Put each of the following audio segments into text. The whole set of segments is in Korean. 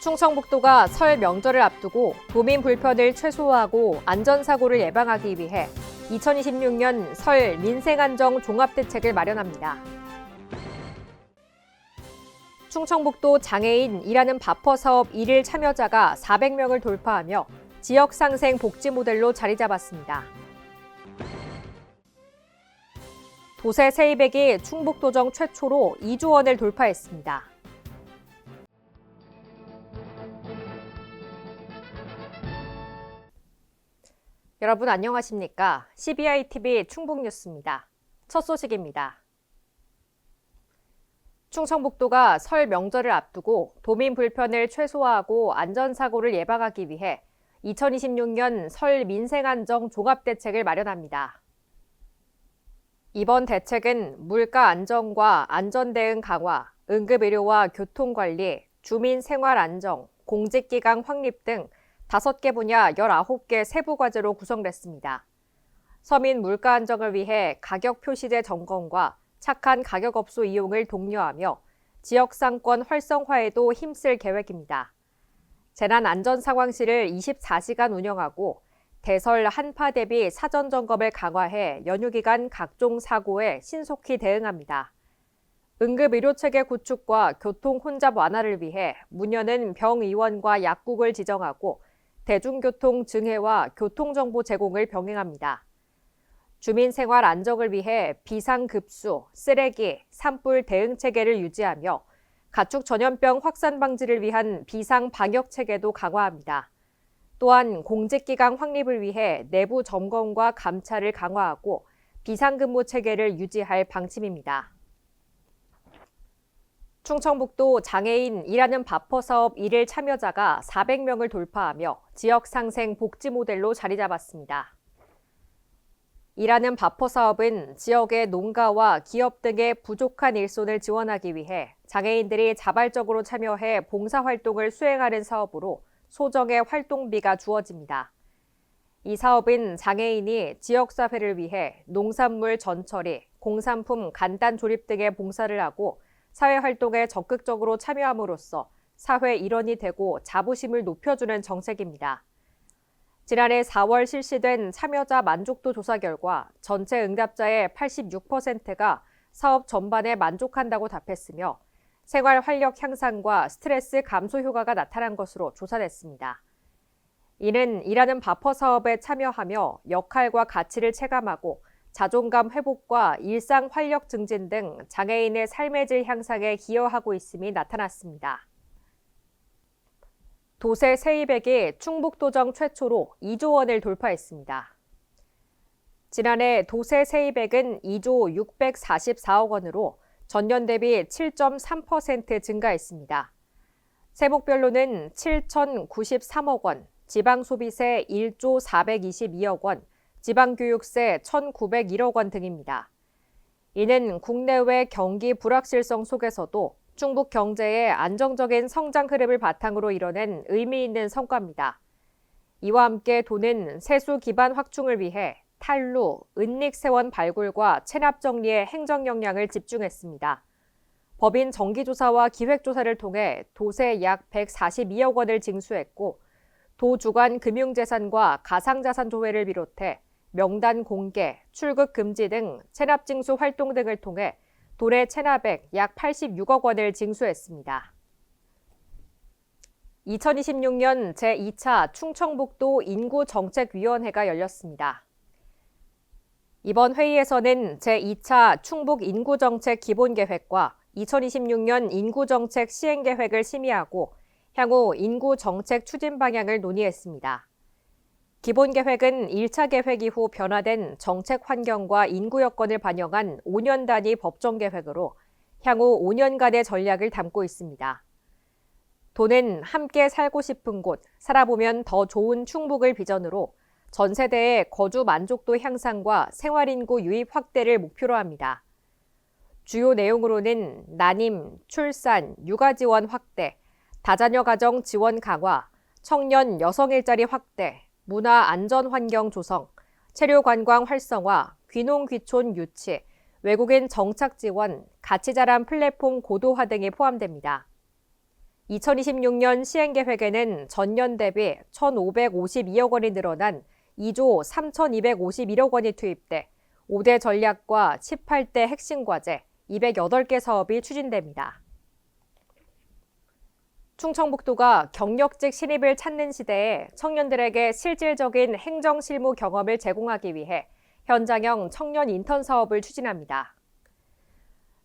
충청북도가 설 명절을 앞두고 도민 불편을 최소화하고 안전사고를 예방하기 위해 2026년 설 민생안정 종합대책을 마련합니다. 충청북도 장애인 일하는 바퍼 사업 1일 참여자가 400명을 돌파하며 지역 상생 복지 모델로 자리 잡았습니다. 도세 세입액이 충북도정 최초로 2조 원을 돌파했습니다. 여러분 안녕하십니까? CBI-TV 충북뉴스입니다. 첫 소식입니다. 충청북도가 설 명절을 앞두고 도민 불편을 최소화하고 안전사고를 예방하기 위해 2026년 설 민생안정 종합대책을 마련합니다. 이번 대책은 물가 안정과 안전대응 강화, 응급의료와 교통관리, 주민생활안정, 공직기강 확립 등 5개 분야 19개 세부과제로 구성됐습니다. 서민 물가 안정을 위해 가격 표시제 점검과 착한 가격업소 이용을 독려하며 지역상권 활성화에도 힘쓸 계획입니다. 재난안전상황실을 24시간 운영하고 대설 한파 대비 사전점검을 강화해 연휴기간 각종 사고에 신속히 대응합니다. 응급의료체계 구축과 교통혼잡 완화를 위해 문여는 병의원과 약국을 지정하고 대중교통 증해와 교통정보 제공을 병행합니다. 주민생활 안정을 위해 비상급수, 쓰레기, 산불 대응체계를 유지하며 가축 전염병 확산 방지를 위한 비상방역체계도 강화합니다. 또한 공직기강 확립을 위해 내부 점검과 감찰을 강화하고 비상근무 체계를 유지할 방침입니다. 충청북도 장애인 일하는 바퍼 사업 1일 참여자가 400명을 돌파하며 지역 상생 복지 모델로 자리 잡았습니다. 일하는 바퍼 사업은 지역의 농가와 기업 등의 부족한 일손을 지원하기 위해 장애인들이 자발적으로 참여해 봉사활동을 수행하는 사업으로 소정의 활동비가 주어집니다. 이 사업은 장애인이 지역사회를 위해 농산물 전처리, 공산품 간단 조립 등의 봉사를 하고 사회활동에 적극적으로 참여함으로써 사회 일원이 되고 자부심을 높여주는 정책입니다. 지난해 4월 실시된 참여자 만족도 조사 결과 전체 응답자의 86%가 사업 전반에 만족한다고 답했으며 생활 활력 향상과 스트레스 감소 효과가 나타난 것으로 조사됐습니다. 이는 일하는 바퍼 사업에 참여하며 역할과 가치를 체감하고 자존감 회복과 일상 활력 증진 등 장애인의 삶의 질 향상에 기여하고 있음이 나타났습니다. 도세 세입액이 충북도정 최초로 2조 원을 돌파했습니다. 지난해 도세 세입액은 2조 644억 원으로 전년 대비 7.3% 증가했습니다. 세목별로는 7,093억 원, 지방소비세 1조 422억 원, 지방교육세 1,901억 원 등입니다. 이는 국내외 경기 불확실성 속에서도 충북 경제의 안정적인 성장 흐름을 바탕으로 이뤄낸 의미 있는 성과입니다. 이와 함께 도는 세수 기반 확충을 위해 탈루, 은닉세원 발굴과 체납 정리에 행정 역량을 집중했습니다. 법인 정기조사와 기획조사를 통해 도세 약 142억 원을 징수했고 도 주관 금융재산과 가상자산 조회를 비롯해 명단 공개, 출국 금지 등 체납 징수 활동 등을 통해 도내 체납액 약 86억 원을 징수했습니다. 2026년 제2차 충청북도 인구정책위원회가 열렸습니다. 이번 회의에서는 제2차 충북 인구정책 기본계획과 2026년 인구정책 시행계획을 심의하고 향후 인구정책 추진 방향을 논의했습니다. 기본계획은 1차 계획 이후 변화된 정책 환경과 인구 여건을 반영한 5년 단위 법정계획으로 향후 5년간의 전략을 담고 있습니다. 도는 함께 살고 싶은 곳, 살아보면 더 좋은 충북을 비전으로 전 세대의 거주 만족도 향상과 생활인구 유입 확대를 목표로 합니다. 주요 내용으로는 난임, 출산, 육아 지원 확대, 다자녀 가정 지원 강화, 청년 여성 일자리 확대, 문화 안전 환경 조성, 체류 관광 활성화, 귀농 귀촌 유치, 외국인 정착 지원, 가치 자란 플랫폼 고도화 등이 포함됩니다. 2026년 시행계획에는 전년 대비 1,552억 원이 늘어난 2조 3,251억 원이 투입돼 5대 전략과 18대 핵심 과제, 208개 사업이 추진됩니다. 충청북도가 경력직 신입을 찾는 시대에 청년들에게 실질적인 행정 실무 경험을 제공하기 위해 현장형 청년 인턴 사업을 추진합니다.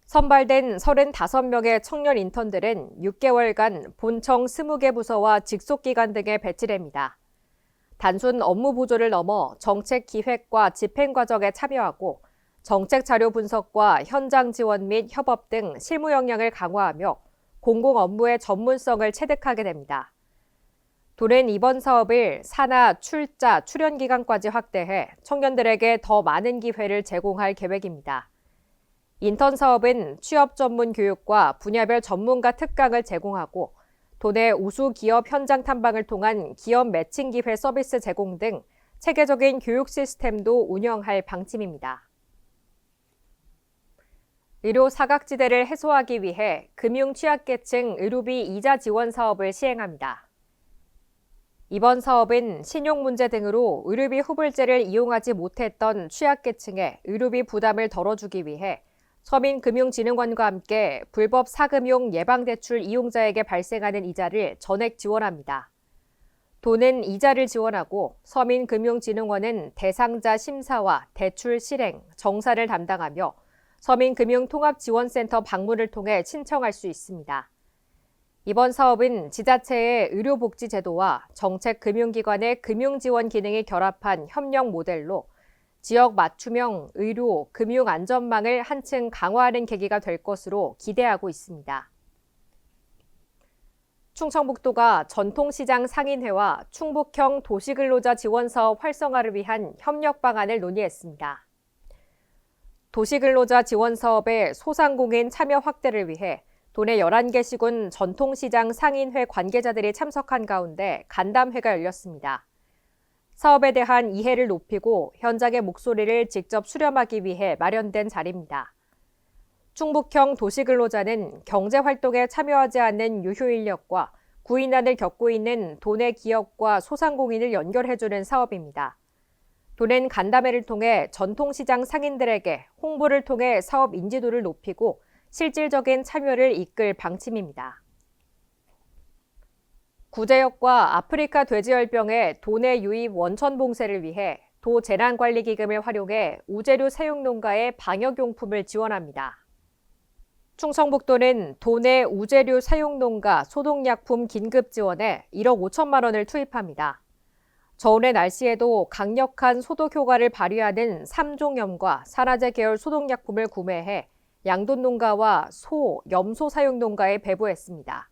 선발된 35명의 청년 인턴들은 6개월간 본청 20개 부서와 직속기관 등에 배치됩니다. 단순 업무 보조를 넘어 정책 기획과 집행 과정에 참여하고 정책 자료 분석과 현장 지원 및 협업 등 실무 역량을 강화하며 공공 업무의 전문성을 체득하게 됩니다. 도는 이번 사업을 산하, 출자, 출연 기간까지 확대해 청년들에게 더 많은 기회를 제공할 계획입니다. 인턴 사업은 취업 전문 교육과 분야별 전문가 특강을 제공하고 도내 우수 기업 현장 탐방을 통한 기업 매칭 기회 서비스 제공 등 체계적인 교육 시스템도 운영할 방침입니다. 의료 사각지대를 해소하기 위해 금융 취약계층 의료비 이자 지원 사업을 시행합니다. 이번 사업은 신용 문제 등으로 의료비 후불제를 이용하지 못했던 취약계층의 의료비 부담을 덜어주기 위해 서민금융진흥원과 함께 불법 사금융 예방대출 이용자에게 발생하는 이자를 전액 지원합니다. 도는 이자를 지원하고 서민금융진흥원은 대상자 심사와 대출 실행, 정사를 담당하며 서민금융통합지원센터 방문을 통해 신청할 수 있습니다. 이번 사업은 지자체의 의료복지제도와 정책금융기관의 금융지원 기능이 결합한 협력 모델로 지역 맞춤형 의료, 금융 안전망을 한층 강화하는 계기가 될 것으로 기대하고 있습니다. 충청북도가 전통시장 상인회와 충북형 도시근로자 지원사업 활성화를 위한 협력 방안을 논의했습니다. 도시근로자 지원사업의 소상공인 참여 확대를 위해 도내 11개 시군 전통시장 상인회 관계자들이 참석한 가운데 간담회가 열렸습니다. 사업에 대한 이해를 높이고 현장의 목소리를 직접 수렴하기 위해 마련된 자리입니다. 충북형 도시근로자는 경제활동에 참여하지 않는 유효인력과 구인난을 겪고 있는 도내 기업과 소상공인을 연결해주는 사업입니다. 도는 간담회를 통해 전통시장 상인들에게 홍보를 통해 사업 인지도를 높이고 실질적인 참여를 이끌 방침입니다. 구제역과 아프리카 돼지열병의 도내 유입 원천 봉쇄를 위해 도 재난관리기금을 활용해 우제류 사육농가의 방역용품을 지원합니다. 충청북도는 도내 우제류 사육농가 소독약품 긴급 지원에 1억 5천만 원을 투입합니다. 저온의 날씨에도 강력한 소독 효과를 발휘하는 3종염과 산화제 계열 소독약품을 구매해 양돈농가와 소, 염소 사육농가에 배부했습니다.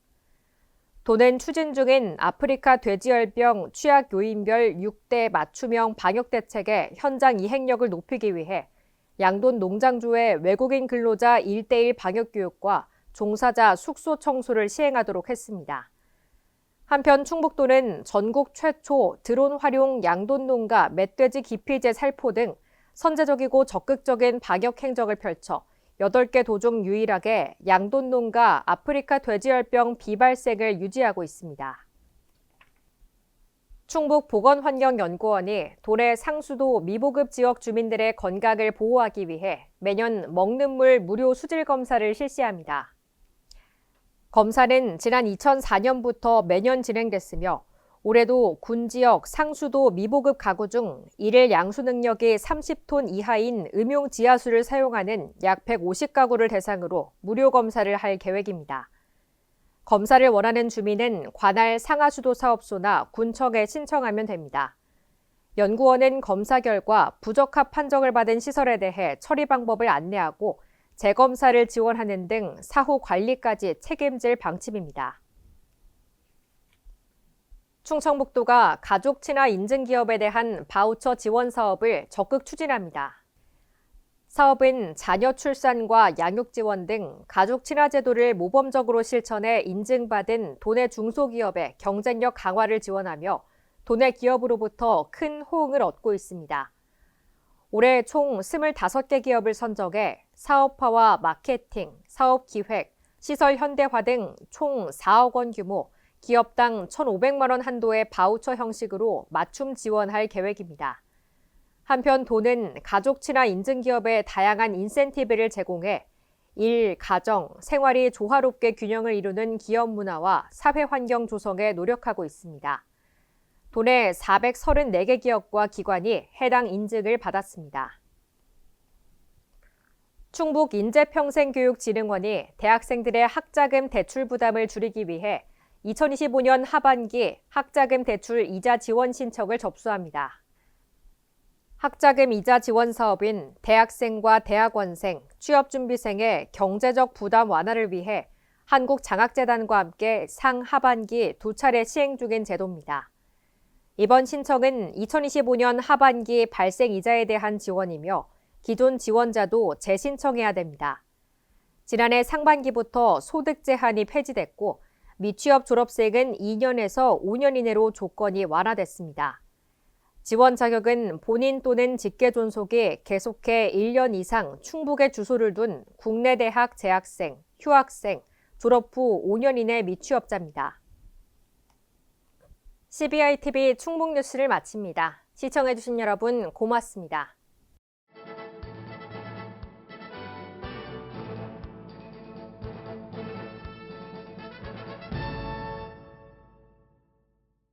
도는 추진 중인 아프리카 돼지열병 취약 요인별 6대 맞춤형 방역 대책의 현장 이행력을 높이기 위해 양돈 농장주의 외국인 근로자 1:1 방역 교육과 종사자 숙소 청소를 시행하도록 했습니다. 한편 충북도는 전국 최초 드론 활용 양돈 농가 멧돼지 기피제 살포 등 선제적이고 적극적인 방역 행정을 펼쳐 8개 도 중 유일하게 양돈 농가 아프리카 돼지열병 비발생을 유지하고 있습니다. 충북보건환경연구원이 도내 상수도 미보급 지역 주민들의 건강을 보호하기 위해 매년 먹는 물 무료 수질 검사를 실시합니다. 검사는 지난 2004년부터 매년 진행됐으며 올해도 군 지역 상수도 미보급 가구 중 일일 양수 능력이 30톤 이하인 음용 지하수를 사용하는 약 150가구를 대상으로 무료 검사를 할 계획입니다. 검사를 원하는 주민은 관할 상하수도 사업소나 군청에 신청하면 됩니다. 연구원은 검사 결과 부적합 판정을 받은 시설에 대해 처리 방법을 안내하고 재검사를 지원하는 등 사후 관리까지 책임질 방침입니다. 충청북도가 가족 친화 인증 기업에 대한 바우처 지원 사업을 적극 추진합니다. 사업은 자녀 출산과 양육 지원 등 가족 친화 제도를 모범적으로 실천해 인증받은 도내 중소기업의 경쟁력 강화를 지원하며 도내 기업으로부터 큰 호응을 얻고 있습니다. 올해 총 25개 기업을 선정해 사업화와 마케팅, 사업 기획, 시설 현대화 등 총 4억 원 규모, 기업당 1,500만 원 한도의 바우처 형식으로 맞춤 지원할 계획입니다. 한편 도는 가족 친화 인증 기업에 다양한 인센티브를 제공해 일, 가정, 생활이 조화롭게 균형을 이루는 기업 문화와 사회 환경 조성에 노력하고 있습니다. 도내 434개 기업과 기관이 해당 인증을 받았습니다. 충북인재평생교육진흥원이 대학생들의 학자금 대출 부담을 줄이기 위해 2025년 하반기 학자금 대출 이자 지원 신청을 접수합니다. 학자금 이자 지원 사업은 대학생과 대학원생, 취업준비생의 경제적 부담 완화를 위해 한국장학재단과 함께 상하반기 2차례 시행 중인 제도입니다. 이번 신청은 2025년 하반기 발생 이자에 대한 지원이며 기존 지원자도 재신청해야 됩니다. 지난해 상반기부터 소득 제한이 폐지됐고 미취업 졸업생은 2년에서 5년 이내로 조건이 완화됐습니다. 지원 자격은 본인 또는 직계 존속이 계속해 1년 이상 충북에 주소를 둔 국내 대학 재학생, 휴학생, 졸업 후 5년 이내 미취업자입니다. CBI TV 충북 뉴스를 마칩니다. 시청해주신 여러분 고맙습니다.